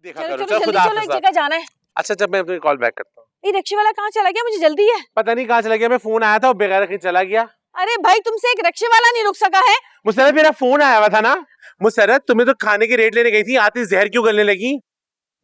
देखा चलो करो। चलो जल्दी खुदा चलो, एक हाफिज़। जगह जाना है। अच्छा जब मैं अपनी कॉल बैक करता हूँ। ये रिक्शे वाला कहाँ चला गया, मुझे जल्दी है। पता नहीं कहाँ चला गया, मैं फोन आया था वो बेगार कहीं चला गया। अरे भाई तुमसे एक रिक्शे वाला नहीं रुक सका है। मुसरत मेरा फोन आया हुआ था ना। मुसरत तुम्हें तो खाने के रेट लेने गई थी, आती जहर क्यों गलने लगी?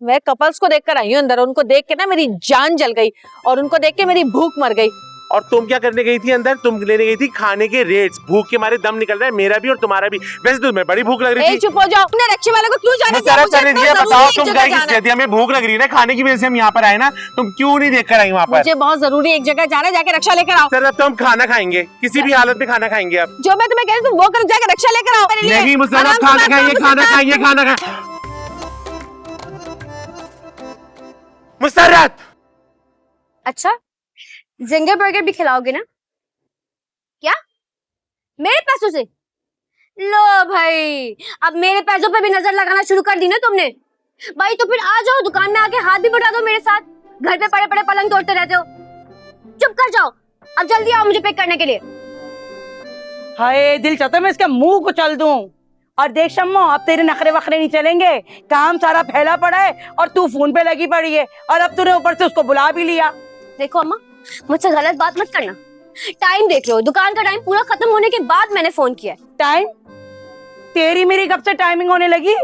मैं कपल्स को देखकर आई हूँ अंदर, उनको देख के ना मेरी जान जल गई और उनको देख के मेरी भूख मर गई। और तुम क्या करने गई थी अंदर? तुम लेने गई थी खाने के रेट्स। भूख के मारे दम निकल रहा है मेरा भी और तुम्हारा भी। वैसे तुम्हें बड़ी भूख लग रही थी। चुप हो जाओ। तुमने रिक्शे वाले को क्यों जाने दिया? मुसरत मुझे करने इतना दिया, जरूरी बताओ है, एक तुम जगह गई जाना किस है। लिए थी? हमें भूख लग रही है ना, खाने की वजह से हम यहाँ पर आए ना। तुम क्यों नहीं देख कर आई वहाँ पर? मुझे बहुत जरूरी है, एक जगह जाना है, जाके रिक्शा लेकर आओ। सर अब तो हम खाना खाएंगे, किसी भी हालत में खाना खाएंगे। अब जो मैं तुम्हें कह रही हूँ तुम वो करो, जाके रिक्शा लेकर आओ मेरे लिए। नहीं मुसरत, आराम से खाना बात खाइए, करो, खाना मुझसे खाइए, बात खाना खाइए। मुसरत अच्छा, जिंगर बर्गर भी खिलाओगे ना? क्या? मेरे पैसों से? लो भाई, अब मेरे पैसों पे भी नजर लगाना शुरू कर दी ना तुमने। भाई तो फिर आ जाओ दुकान में, आके हाथ भी बटा दो मेरे साथ। घर पे पड़े पड़े पलंग तोड़ते रहते हो। चुप कर जाओ, अब जल्दी आओ मुझे पिक करने के लिए। हाय दिल चाहता है मैं इसका मुंह कुचल दूं। और देख शम्मो, अब तेरे नखरे वखरे नहीं चलेंगे। काम सारा फैला पड़ा है और तू फोन पे लगी पड़ी है, और अब तूने ऊपर से उसको बुला भी लिया। देखो अम्मा, मुझसे गलत बात मत करना। टाइम देख लो, दुकान का टाइम पूरा खत्म होने के बाद मैंने फोन किया है। टाइम? तेरी मेरी कब से टाइमिंग होने लगी?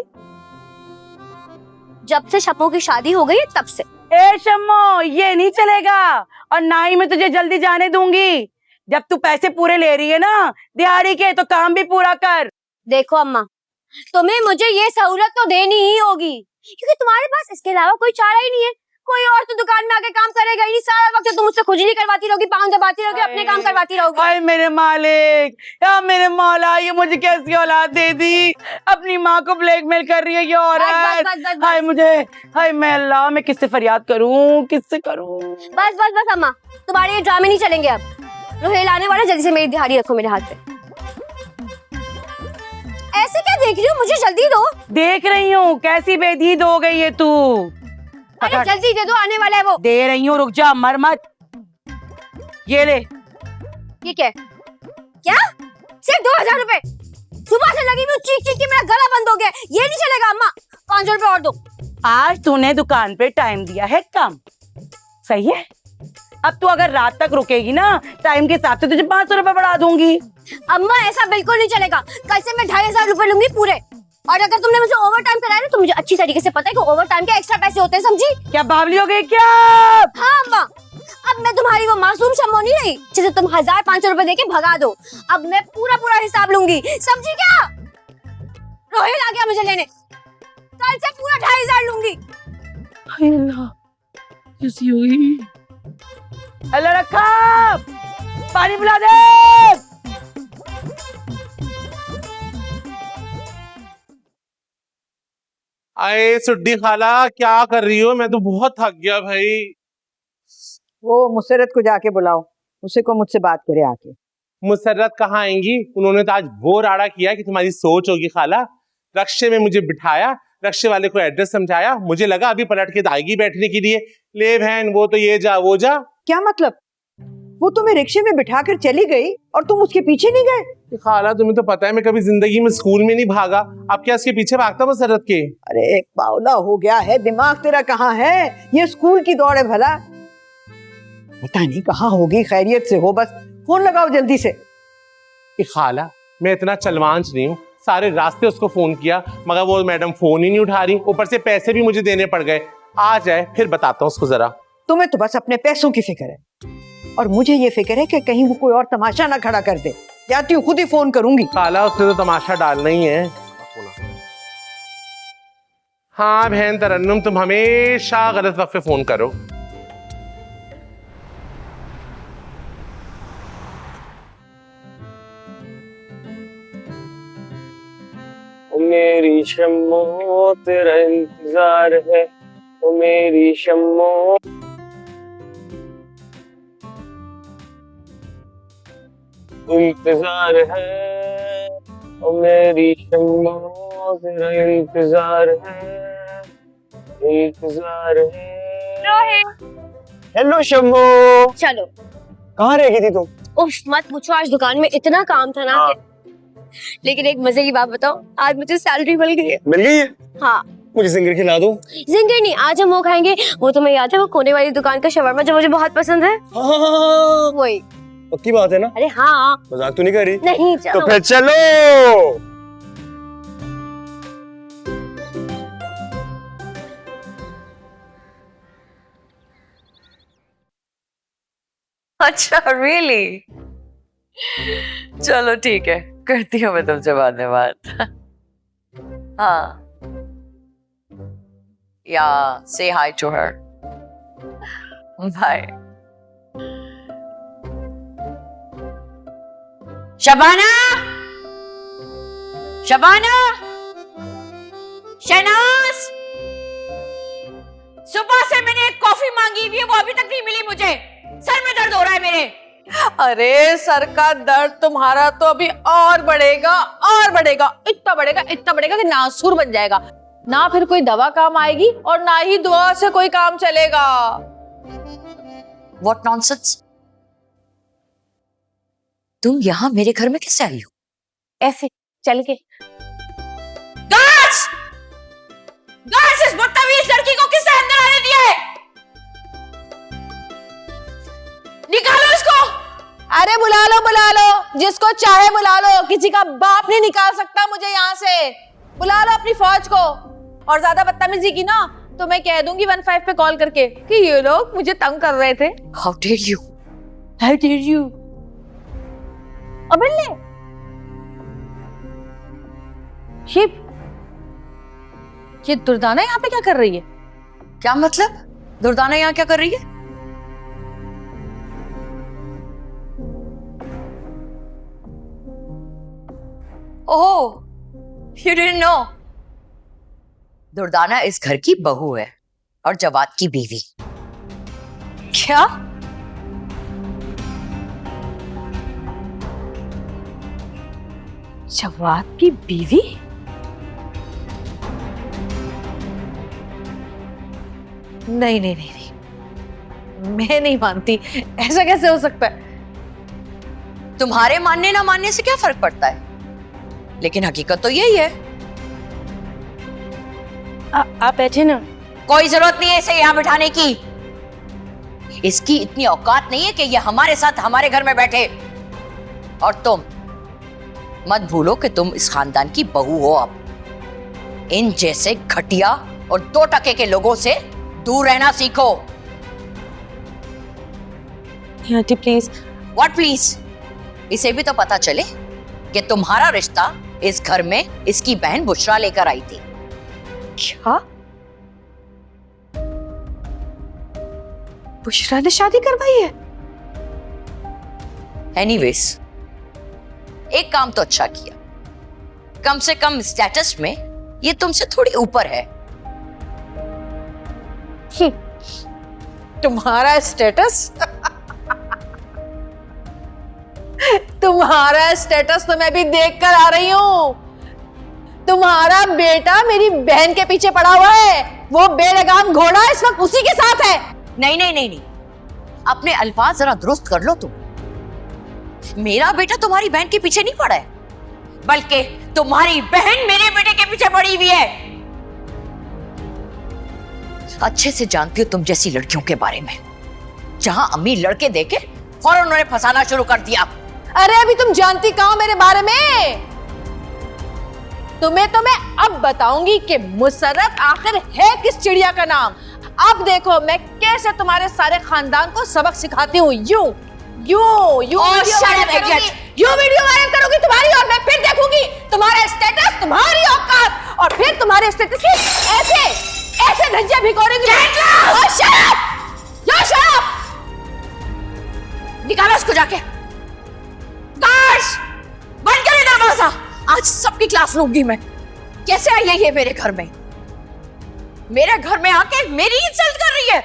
जब से शम्मो की शादी हो गई है तब से। ए शम्मो, ये नहीं चलेगा, और ना ही मैं तुझे जल्दी जाने दूंगी। जब तू पैसे पूरे ले रही है ना दिहाड़ी के, तो काम भी पूरा कर। देखो अम्मा, तुम्हें मुझे ये सहूलत तो देनी ही होगी, क्योंकि तुम्हारे पास इसके अलावा कोई चारा ही नहीं है। कोई और तो दुकान में आके काम करेगा ही नहीं। सारा वक्त तुम मुझसे खुजली करवाती रहोगी, पाँव दबाती रहोगी, अपने काम करवाती रहोगी। हाय मेरे मालिक, या मेरे मौला, ये मुझे कैसी औलाद दे दी? अपनी माँ को ब्लैकमेल कर रही है ये औरत। बस हाय मुझे, हाय मैं अल्लाह, मैं किससे फरियाद करूं, किससे करूं? बस बस बस अम्मा, तुम्हारे ये ड्रामे नहीं चलेंगे अब। रोहेल आने वाला, जल्दी से मेरी दिहाड़ी रखो मेरे हाथ पे। ऐसे क्या देख रही हो, मुझे जल्दी दो। देख रही हूँ कैसी बेदीद हो गई है तू। अरे जल्दी दे दो, आने वाला है वो। दे रही हूँ, रुक जा, मर मत। ये ले। ये क्या है? क्या? सिर्फ 2000 रुपए? सुबह से लगी हुई चीख चीख के मेरा गला बंद हो गया। ये नहीं चलेगा अम्मा, 500 रुपए और दो। आज तूने दुकान पे टाइम दिया है कम, सही है। अब तू अगर रात तक रुकेगी ना, टाइम के हिसाब से तुझे 500 रुपए बढ़ा दूंगी। अम्मा ऐसा बिल्कुल नहीं चलेगा। कल से मैं 2500 रुपए लूंगी पूरे। और अगर तुमने मुझे ओवर टाइम कराया ना, तो मुझे अच्छी तरीके से पता है कि ओवर टाइम के एक्स्ट्रा पैसे होते हैं, समझी? क्या बावली हो गई क्या? हाँ अम्मा, अब मैं तुम्हारी वो मासूम शम्मो नहीं रही जिसे तुम 1500 रुपए देके भगा दो। अब मैं पूरा पूरा हिसाब लूंगी, समझी क्या? रोहिल आ गया मुझे लेने, कल से पूरा 2500 लूंगी। कैसी हुई? अल्लाह रखा, पानी पिला दे। आए सुड्डी खाला, क्या कर रही हो? मैं तो बहुत थक गया भाई। वो मुसरत को जाके बुलाओ, उसे को मुझसे बात करे आके। मुसर्रत कहाँ आएंगी? उन्होंने तो आज वो राड़ा किया कि तुम्हारी सोच होगी खाला। रक्शे में मुझे बिठाया, रक्शे वाले को एड्रेस समझाया, मुझे लगा अभी पलट के आएगी बैठने के लिए। ले बहन, वो तो ये जा वो जा। क्या मतलब? वो तुम्हें रिक्शे में बिठा कर चली गई और तुम उसके पीछे नहीं गए? खाला तुम्हें तो पता है मैं कभी जिंदगी में स्कूल में नहीं भागा, अब क्या इसके पीछे भागता मुसर्रत के? अरे एक बावला हो गया है, दिमाग तेरा कहाँ है? ये स्कूल की दौड़ है भला। पता नहीं कहाँ होगी, खैरियत से हो, बस फोन लगाओ जल्दी से। खाला मैं इतना चलवांच नहीं हूँ, सारे रास्ते उसको फोन किया मगर वो मैडम फोन ही नहीं उठा रही, ऊपर से पैसे भी मुझे देने पड़ गए। आ जाए फिर बताता हूँ उसको जरा। तुम्हें तो बस अपने पैसों की फिक्र है, और मुझे ये फिक्र है कि कहीं वो कोई और तमाशा ना खड़ा कर दे। जाती हूँ, खुद ही फोन करूंगी। खाला उसने तो तमाशा डालना ही है। हाँ बहन तरन्नुम, तुम हमेशा गलत वक्त पे फोन करो। मेरी शम्मो तेरा इंतजार है, ओ मेरी शम्मो। इंतजार है, ओ मेरी शम्मो तेरा इंतजार है, इंतजार है। हेलो शम्मो। चलो। कहाँ रह गई थी तुम? उफ मत पूछो, आज दुकान में इतना काम था ना कि... लेकिन एक मजे की बात बताओ, आज मुझे सैलरी मिल गई है। मिल गई है? हाँ, मुझे जिंगर खिला दो। जिंगर नहीं, आज हम वो खाएंगे, वो तुम्हें याद है वो कोने वाली दुकान का शवरमा जो मुझे बहुत पसंद है? हाँ, वही। पक्की बात है ना? अरे हाँ। मजाक तो नहीं कर रही? नहीं, चलो। तो फिर चलो। अच्छा रियली? चलो ठीक है, करती हूँ मैं तुमसे बाद में बात। हाँ, या से hi to her. Bye. Shabana, Shabana, Shehnaz, सुबह से मैंने एक कॉफी मांगी हुई है, वो अभी तक नहीं मिली मुझे। सर में दर्द हो रहा है मेरे। अरे सर का दर्द तुम्हारा तो अभी और बढ़ेगा और बढ़ेगा, इतना बढ़ेगा कि नासूर बन जाएगा। ना फिर कोई दवा काम आएगी और ना ही दुआ से कोई काम चलेगा। What nonsense? तुम यहाँ मेरे घर में कैसे आई हो? ऐसे चल के। गार्ड्स! गार्ड्स, इस बदतमीज लड़की को किसने अंदर आने दिया है? निकालो इसको! अरे बुला लो, जिसको चाहे बुला लो, किसी का बाप नहीं निकाल सकता मुझे यहाँ से। बुला लो अपनी फौज को। और ज्यादा बदतमीजी की ना तो मैं कह दूंगी 15 पे कॉल करके कि ये लोग मुझे तंग कर रहे थे। How dare you? How dare you? अबे ले ये दुर्दाना यहाँ पे क्या कर रही है? क्या मतलब? दुर्दाना यहाँ क्या कर रही है? ओह, you didn't know? दुर्दाना इस घर की बहू है और जवाद की बीवी। क्या? जवाद की बीवी? नहीं, मैं नहीं मानती। ऐसा कैसे हो सकता है? तुम्हारे मानने ना मानने से क्या फर्क पड़ता है, लेकिन हकीकत तो यही है। आप बैठे ना। कोई जरूरत नहीं है इसे यहाँ बिठाने की। इसकी इतनी औकात नहीं है कि ये हमारे साथ हमारे घर में बैठे। और तुम मत भूलो कि तुम इस खानदान की बहू हो। अब इन जैसे घटिया और 2 टके के लोगों से दूर रहना सीखो। Aunty please. What please? इसे भी तो पता चले कि तुम्हारा रिश्ता इस घर में इसकी बहन बुशरा लेकर आई थी। क्या? बुशरा ने शादी करवाई है? एनीवेज, एक काम तो अच्छा किया, कम से कम स्टेटस में ये तुमसे थोड़ी ऊपर है। तुम्हारा स्टेटस? तुम्हारा स्टेटस तो मैं भी देख कर आ रही हूँ। तुम्हारा बेटा मेरी बहन के पीछे पड़ा हुआ है। वो बेलगाम घोड़ा इस वक्त उसी के साथ है। नहीं, अपने अल्फाज जरा दुरुस्त कर लो तुम। मेरा बेटा तुम्हारी बहन के पीछे नहीं पड़ा है, बल्कि तुम्हारी बहन मेरे बेटे के पीछे पड़ी हुई है। अच्छे से जानती हो तुम जैसी लड़कियों के बारे में। जहां अम्मी लड़के देखे फौरन उन्होंने फंसाना शुरू कर दिया। अरे अभी तुम जानती कहां मेरे बारे में? तुम्हें तो मैं अब बताऊंगी कि मुसर्रत आखिर है किस चिड़िया का नाम। अब देखो मैं कैसे तुम्हारे सारे खानदान को सबक सिखाती हूँ। यूं वीडियो वायरल करूंगी तुम्हारी, और मैं फिर देखूंगी तुम्हारा स्टेटस, तुम्हारी औकात, और फिर तुम्हारे स्टेटस की ऐसे धज्जियां भिगोरेंगी। निकालो उसको जाके। गार्ड्स, बंद करें दरवाजा। आज सबकी क्लास लूंगी मैं। कैसे आई है ये मेरे घर में? मेरे घर में आके मेरी इंसल्ट कर रही है।